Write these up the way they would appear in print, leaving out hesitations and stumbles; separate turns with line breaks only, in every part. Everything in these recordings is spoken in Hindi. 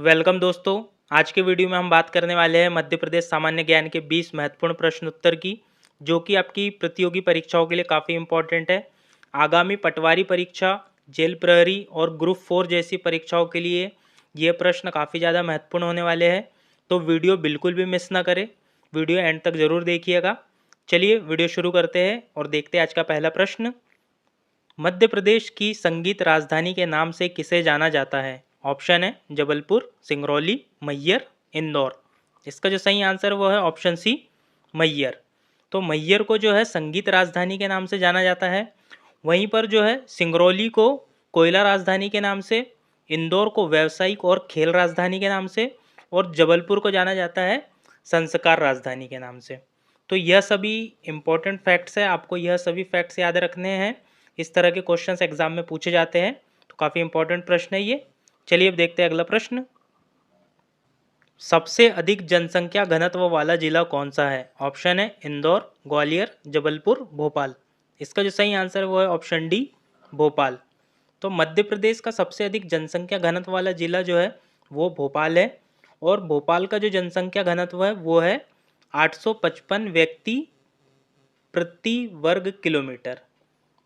वेलकम दोस्तों। आज के वीडियो में हम बात करने वाले हैं मध्य प्रदेश सामान्य ज्ञान के 20 महत्वपूर्ण प्रश्न उत्तर की, जो कि आपकी प्रतियोगी परीक्षाओं के लिए काफ़ी इम्पोर्टेंट है। आगामी पटवारी परीक्षा, जेल प्रहरी और ग्रुप 4 जैसी परीक्षाओं के लिए ये प्रश्न काफ़ी ज़्यादा महत्वपूर्ण होने वाले हैं, तो वीडियो बिल्कुल भी मिस ना करें, वीडियो एंड तक ज़रूर देखिएगा। चलिए वीडियो शुरू करते हैं और देखते हैं आज का पहला प्रश्न। मध्य प्रदेश की संगीत राजधानी के नाम से किसे जाना जाता है? ऑप्शन है जबलपुर, सिंगरौली, मैहर, इंदौर। इसका जो सही आंसर वो है ऑप्शन सी, मैहर। तो मैहर को जो है संगीत राजधानी के नाम से जाना जाता है। वहीं पर जो है सिंगरौली को कोयला राजधानी के नाम से, इंदौर को व्यावसायिक और खेल राजधानी के नाम से, और जबलपुर को जाना जाता है संस्कार राजधानी के नाम से। तो यह सभी इम्पोर्टेंट फैक्ट्स है, आपको यह सभी फैक्ट्स याद रखने हैं। इस तरह के क्वेश्चंस एग्जाम में पूछे जाते हैं, तो काफ़ी इंपॉर्टेंट प्रश्न है ये। चलिए अब देखते हैं अगला प्रश्न। सबसे अधिक जनसंख्या घनत्व वाला जिला कौन सा है? ऑप्शन है इंदौर, ग्वालियर, जबलपुर, भोपाल। इसका जो सही आंसर है वो है ऑप्शन डी, भोपाल। तो मध्य प्रदेश का सबसे अधिक जनसंख्या घनत्व वाला जिला जो है वो भोपाल है, और भोपाल का जो जनसंख्या घनत्व है वो है 855 व्यक्ति प्रति वर्ग किलोमीटर।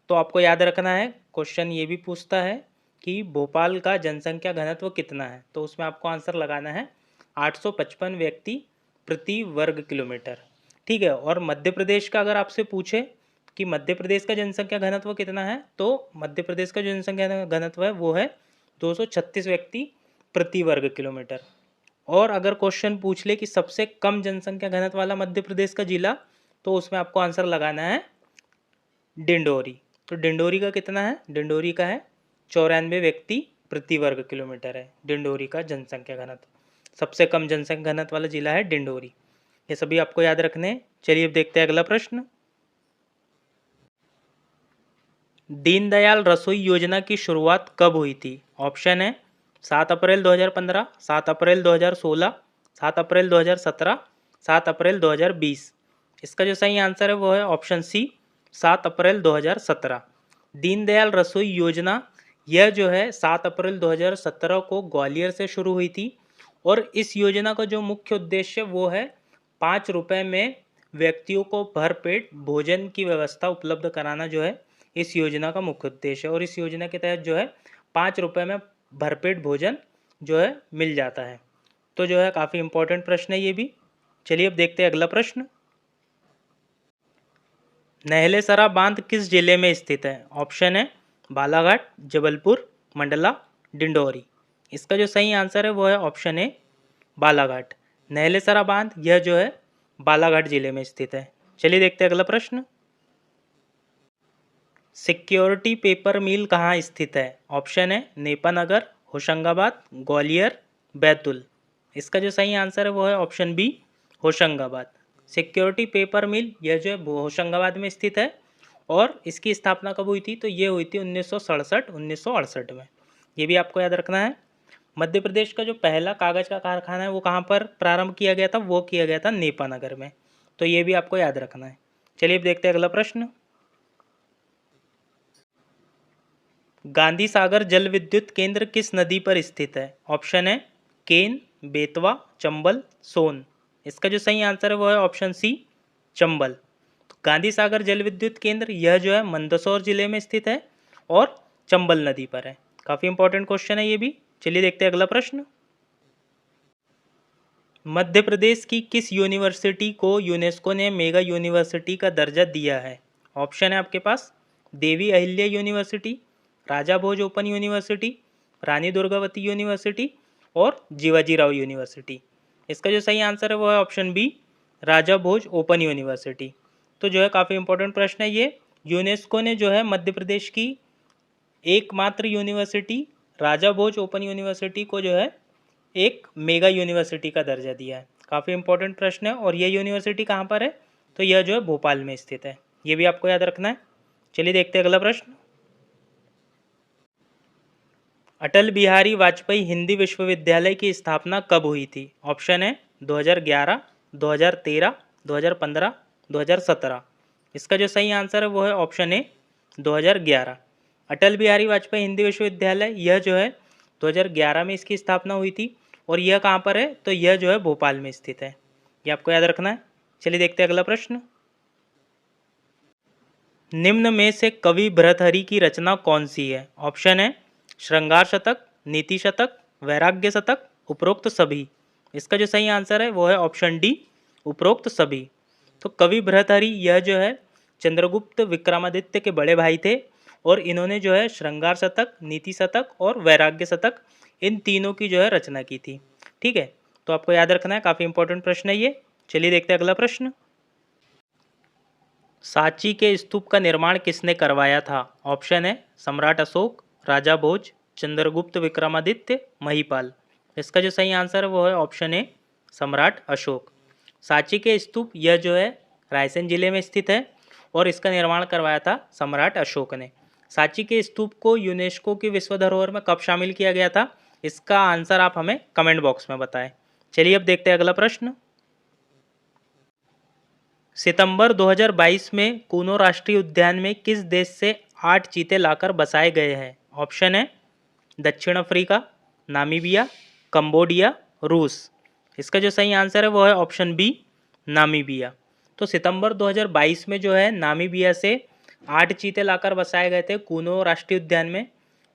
तो आपको याद रखना है, क्वेश्चन ये भी पूछता है कि भोपाल का जनसंख्या घनत्व कितना है, तो उसमें आपको आंसर लगाना है 855 व्यक्ति प्रति वर्ग किलोमीटर। ठीक है। और मध्य प्रदेश का अगर आपसे पूछे कि मध्य प्रदेश का जनसंख्या घनत्व कितना है, तो मध्य प्रदेश का जो जनसंख्या घनत्व है वो है 236 व्यक्ति प्रति वर्ग किलोमीटर। और अगर क्वेश्चन पूछ ले कि सबसे कम जनसंख्या घनत्व वाला मध्य प्रदेश का जिला, तो उसमें आपको आंसर लगाना है डिंडोरी। तो डिंडोरी का कितना है? डिंडोरी का है 94 व्यक्ति प्रति वर्ग किलोमीटर है डिंडोरी का जनसंख्या घनत्व। सबसे कम जनसंख्या घनत्व वाला जिला है डिंडोरी। ये सभी आपको याद रखने हैं। चलिए अब देखते हैं अगला प्रश्न। दीनदयाल रसोई योजना की शुरुआत कब हुई थी? ऑप्शन है 7 अप्रैल 2015, 7 अप्रैल 2016, 7 अप्रैल 2017, 7 अप्रैल 2020। इसका जो सही आंसर है वो है ऑप्शन सी, 7 अप्रैल 2017। दीनदयाल रसोई योजना यह जो है 7 अप्रैल 2017 को ग्वालियर से शुरू हुई थी, और इस योजना का जो मुख्य उद्देश्य वो है 5 रुपये में व्यक्तियों को भरपेट भोजन की व्यवस्था उपलब्ध कराना जो है इस योजना का मुख्य उद्देश्य है। और इस योजना के तहत जो है 5 रुपये में भरपेट भोजन जो है मिल जाता है। तो जो है काफ़ी इंपॉर्टेंट प्रश्न है ये भी। चलिए अब देखते हैं अगला प्रश्न। नहलेसरा बांध किस जिले में स्थित है? ऑप्शन है बालाघाट, जबलपुर, मंडला, डिंडोरी। इसका जो सही आंसर है वो है ऑप्शन ए, बालाघाट। नहलेसरा बांध यह जो है बालाघाट जिले में स्थित है। चलिए देखते हैं अगला प्रश्न। सिक्योरिटी पेपर मिल कहाँ स्थित है? ऑप्शन है नेपानगर, होशंगाबाद, ग्वालियर, बैतूल। इसका जो सही आंसर है वो है option B, Hoshangabad. Security paper mill यह जो है होशंगाबाद में स्थित है, और इसकी स्थापना कब हुई थी? तो ये हुई थी 1967-1968 में। ये भी आपको याद रखना है। मध्य प्रदेश का जो पहला कागज़ का कारखाना है वो कहाँ पर प्रारंभ किया गया था? वो किया गया था नेपानगर में। तो ये भी आपको याद रखना है। चलिए अब देखते हैं अगला प्रश्न। गांधी सागर जल विद्युत केंद्र किस नदी पर स्थित है? ऑप्शन है केन, बेतवा, चंबल, सोन। इसका जो सही आंसर है वो है ऑप्शन सी, चंबल। तो गांधी सागर जल विद्युत केंद्र यह जो है मंदसौर जिले में स्थित है और चंबल नदी पर है। काफ़ी इंपॉर्टेंट क्वेश्चन है ये भी। चलिए देखते हैं अगला प्रश्न। मध्य प्रदेश की किस यूनिवर्सिटी को यूनेस्को ने मेगा यूनिवर्सिटी का दर्जा दिया है? ऑप्शन है आपके पास देवी अहिल्या यूनिवर्सिटी, राजा भोज open university, Rani Durgavati university और जीवाजी राव यूनिवर्सिटी। इसका जो सही आंसर है वो है ऑप्शन बी, राजा भोज ओपन यूनिवर्सिटी। तो जो है काफ़ी इंपॉर्टेंट प्रश्न है ये। यूनेस्को ने जो है मध्य प्रदेश की एकमात्र यूनिवर्सिटी राजा भोज ओपन यूनिवर्सिटी को जो है एक मेगा यूनिवर्सिटी का दर्जा दिया है। काफ़ी इंपॉर्टेंट प्रश्न है। और ये यूनिवर्सिटी कहाँ पर है? तो यह जो है भोपाल में स्थित है। ये भी आपको याद रखना है। चलिए देखते हैं अगला प्रश्न। अटल बिहारी वाजपेयी हिंदी विश्वविद्यालय की स्थापना कब हुई थी? ऑप्शन है 2011, 2013, 2015, 2017। इसका जो सही आंसर है वो है ऑप्शन ए, 2011। अटल बिहारी वाजपेयी हिंदी विश्वविद्यालय यह जो है 2011 में इसकी स्थापना हुई थी, और यह कहाँ पर है, तो यह जो है भोपाल में स्थित है। ये आपको याद रखना है। चलिए देखते हैं अगला प्रश्न। निम्न में से कवि भर्तृहरि की रचना कौन सी है? ऑप्शन है श्रृंगार शतक, नीति शतक, वैराग्य शतक, उपरोक्त सभी। इसका जो सही आंसर है वो है ऑप्शन डी, उपरोक्त सभी। तो कवि भर्तृहरि यह जो है चंद्रगुप्त विक्रमादित्य के बड़े भाई थे और इन्होंने जो है श्रृंगार शतक, नीति शतक और वैराग्य शतक, इन तीनों की जो है रचना की थी। ठीक है, तो आपको याद रखना है, काफ़ी इंपॉर्टेंट प्रश्न है ये। चलिए देखते हैं अगला प्रश्न। सांची के स्तूप का निर्माण किसने करवाया था? ऑप्शन है सम्राट अशोक, राजा भोज, चंद्रगुप्त विक्रमादित्य, महिपाल। इसका जो सही आंसर है वो है ऑप्शन ए, सम्राट अशोक। सांची के स्तूप यह जो है रायसेन जिले में स्थित है और इसका निर्माण करवाया था सम्राट अशोक ने। सांची के स्तूप को यूनेस्को की विश्व धरोहर में कब शामिल किया गया था? इसका आंसर आप हमें कमेंट बॉक्स में बताएं। चलिए अब देखते हैं अगला प्रश्न। सितंबर 2022 में कूनो राष्ट्रीय उद्यान में किस देश से 8 चीते लाकर बसाए गए हैं? ऑप्शन है दक्षिण अफ्रीका, नामीबिया, कंबोडिया, रूस। इसका जो सही आंसर है वो है ऑप्शन बी, नामीबिया। तो सितंबर 2022 में जो है नामीबिया से 8 चीते लाकर बसाए गए थे कूनो राष्ट्रीय उद्यान में।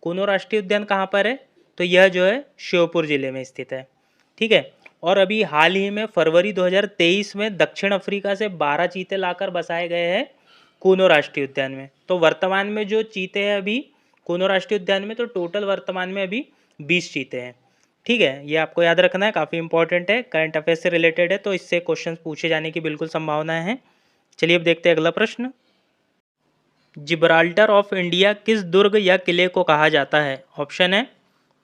कूनो राष्ट्रीय उद्यान कहाँ पर है? तो यह जो है श्योपुर जिले में स्थित है। ठीक है, और अभी हाल ही में फरवरी 2023 में दक्षिण अफ्रीका से 12 चीते लाकर बसाए गए हैं कूनो राष्ट्रीय उद्यान में। तो वर्तमान में जो चीते हैं अभी कूनो राष्ट्रीय उद्यान में, तो टोटल वर्तमान में अभी 20 चीते हैं। ठीक है, ये आपको याद रखना है, काफ़ी इंपॉर्टेंट है, करंट अफेयर से रिलेटेड है, तो इससे क्वेश्चन पूछे जाने की बिल्कुल संभावनाएं हैं। चलिए अब देखते हैं अगला प्रश्न। जिब्राल्टर ऑफ इंडिया किस दुर्ग या किले को कहा जाता है? ऑप्शन है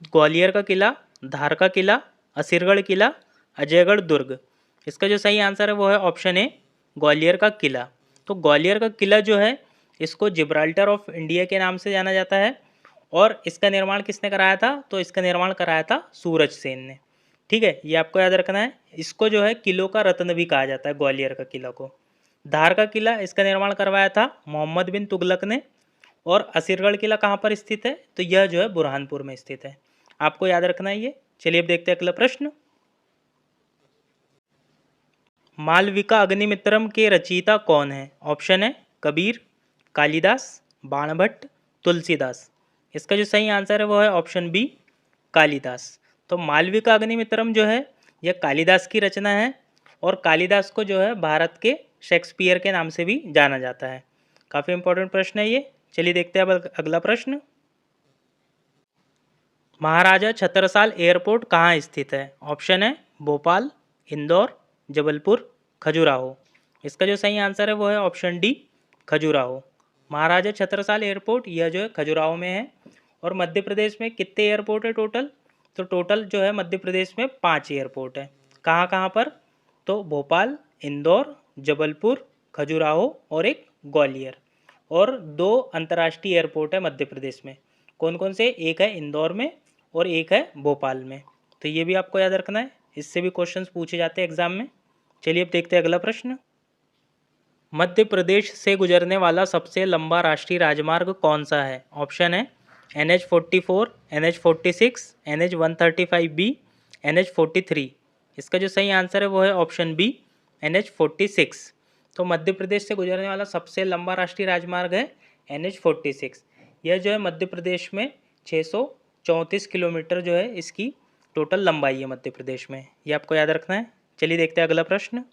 ग्वालियर का किला, धार का किला, असीरगढ़ किला, अजयगढ़ दुर्ग। इसका जो सही आंसर है वो है ऑप्शन ए, ग्वालियर का किला। तो ग्वालियर का किला जो है इसको जिब्राल्टर ऑफ इंडिया के नाम से जाना जाता है और इसका निर्माण किसने कराया था? तो इसका निर्माण कराया था सूरज सेन ने। ठीक है, ये आपको याद रखना है। इसको जो है किलों का रत्न भी कहा जाता है, ग्वालियर का किला को। धार का किला, इसका निर्माण करवाया था मोहम्मद बिन तुगलक ने। और असीरगढ़ किला कहाँ पर स्थित है? तो यह जो है बुरहानपुर में स्थित है। आपको याद रखना है ये। चलिए अब देखते हैं अगला प्रश्न। मालविका अग्निमित्रम के रचयिता कौन है? ऑप्शन है कबीर, कालिदास, बाणभट्ट, तुलसीदास। इसका जो सही आंसर है वो है ऑप्शन बी, कालिदास। तो मालविका अग्निमित्रम जो है यह कालिदास की रचना है और कालिदास को जो है भारत के शेक्सपियर के नाम से भी जाना जाता है। काफ़ी इंपॉर्टेंट प्रश्न है ये। चलिए देखते हैं अब अगला प्रश्न। महाराजा छत्रसाल एयरपोर्ट कहाँ स्थित है? ऑप्शन है भोपाल, इंदौर, जबलपुर, खजुराहो। इसका जो सही आंसर है वो है ऑप्शन डी, खजुराहो। महाराजा छत्रसाल एयरपोर्ट यह जो है खजुराहो में है। और मध्य प्रदेश में कितने एयरपोर्ट है टोटल? तो टोटल जो है मध्य प्रदेश में 5 एयरपोर्ट है। कहाँ कहाँ पर? तो भोपाल, इंदौर, जबलपुर, खजुराहो और एक ग्वालियर। और 2 अंतर्राष्ट्रीय एयरपोर्ट है मध्य प्रदेश में। कौन कौन से? एक है इंदौर में और एक है भोपाल में। तो ये भी आपको याद रखना है, इससे भी क्वेश्चंस पूछे जाते हैं एग्जाम में। चलिए अब देखते हैं अगला प्रश्न। मध्य प्रदेश से गुजरने वाला सबसे लंबा राष्ट्रीय राजमार्ग कौन सा है? ऑप्शन है NH44, NH46, NH135B, NH43। इसका जो सही आंसर है वो है ऑप्शन बी, NH46। तो मध्य प्रदेश से गुजरने वाला सबसे लंबा राष्ट्रीय राजमार्ग है NH46। यह जो है मध्य प्रदेश में 634 किलोमीटर जो है इसकी टोटल लंबाई है मध्य प्रदेश में। ये आपको याद रखना है। चलिए देखते हैं अगला प्रश्न।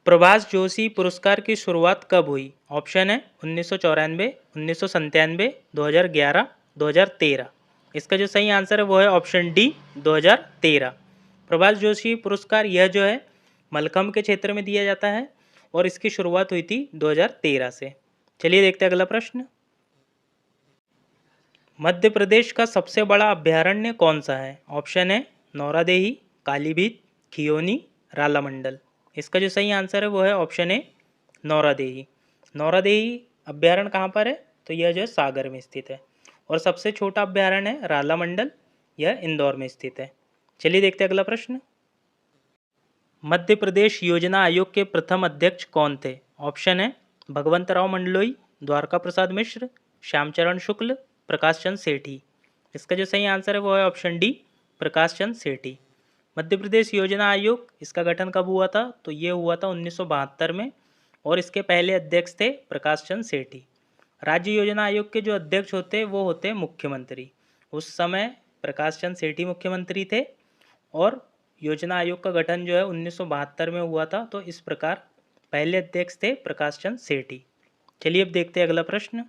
प्रभाष जोशी पुरस्कार की शुरुआत कब हुई? ऑप्शन है 1994, 1997, 2011, 2013। इसका जो सही आंसर है वो है ऑप्शन डी, 2013। प्रभाष जोशी पुरस्कार यह जो है मलखम्ब के क्षेत्र में दिया जाता है और इसकी शुरुआत हुई थी 2013 से। चलिए देखते हैं अगला प्रश्न। मध्य प्रदेश का सबसे बड़ा अभ्यारण्य कौन सा है? ऑप्शन है नौरादेही, कालीभीत, खियोनी, रालामंडल। इसका जो सही आंसर है वो है ऑप्शन ए, नौरादेही। नौरादेही अभ्यारण्य कहाँ पर है? तो यह जो है सागर में स्थित है। और सबसे छोटा अभ्यारण्य है रालामंडल, यह इंदौर में स्थित है। चलिए देखते हैं अगला प्रश्न। मध्य प्रदेश योजना आयोग के प्रथम अध्यक्ष कौन थे? ऑप्शन है भगवंत राव मंडलोई, द्वारका प्रसाद मिश्र, श्यामचरण शुक्ल, प्रकाश चंद सेठी। इसका जो सही आंसर है वो है ऑप्शन डी, प्रकाश चंद सेठी। मध्य प्रदेश योजना आयोग, इसका गठन कब हुआ था? तो ये हुआ था 1972 में, और इसके पहले अध्यक्ष थे प्रकाश चंद सेठी। राज्य योजना आयोग के जो अध्यक्ष होते हैं वो होते हैं मुख्यमंत्री। उस समय प्रकाश चंद सेठी मुख्यमंत्री थे, और योजना आयोग का गठन जो है 1972 में हुआ था। तो इस प्रकार पहले अध्यक्ष थे प्रकाश चंद सेठी। चलिए अब देखते हैं अगला प्रश्न।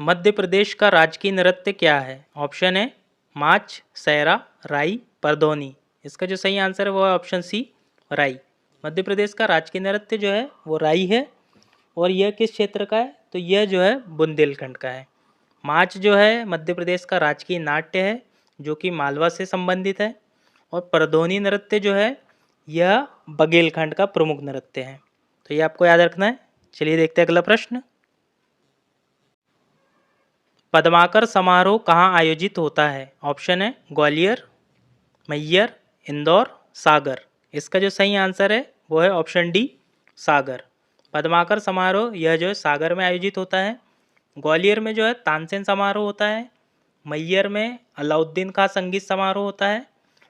मध्य प्रदेश का राजकीय नृत्य क्या है? ऑप्शन है माच, सैरा, राई, परधोनी। इसका जो सही आंसर है वो है ऑप्शन सी, राई। मध्य प्रदेश का राजकीय नृत्य जो है वो राई है। और यह किस क्षेत्र का है? तो यह जो है बुंदेलखंड का है। माच जो है मध्य प्रदेश का राजकीय नाट्य है, जो कि मालवा से संबंधित है। और परधोनी नृत्य जो है यह बघेलखंड का प्रमुख नृत्य है। तो ये आपको याद रखना है। चलिए देखते हैं अगला प्रश्न। पद्माकर समारोह कहाँ आयोजित होता है? ऑप्शन है ग्वालियर, मैयर, इंदौर, सागर। इसका जो सही आंसर है वो है ऑप्शन डी, सागर। पद्माकर समारोह यह जो है सागर में आयोजित होता है। ग्वालियर में जो है तानसेन समारोह होता है। मैयर में अलाउद्दीन खां संगीत समारोह होता है।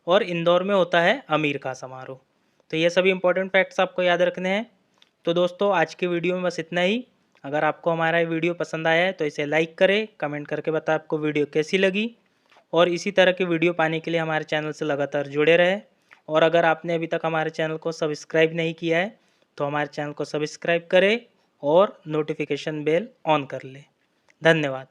और इंदौर में होता है अमीर खां समारोह। तो ये सभी इंपॉर्टेंट फैक्ट्स आपको याद रखने हैं। तो दोस्तों आज की वीडियो में बस इतना ही। अगर आपको हमारा वीडियो पसंद आया है तो इसे लाइक करें, कमेंट करके बताएं आपको वीडियो कैसी लगी। और इसी तरह की वीडियो पाने के लिए हमारे चैनल से लगातार जुड़े रहें। और अगर आपने अभी तक हमारे चैनल को सब्सक्राइब नहीं किया है तो हमारे चैनल को सब्सक्राइब करें और नोटिफिकेशन बेल ऑन कर लें। धन्यवाद।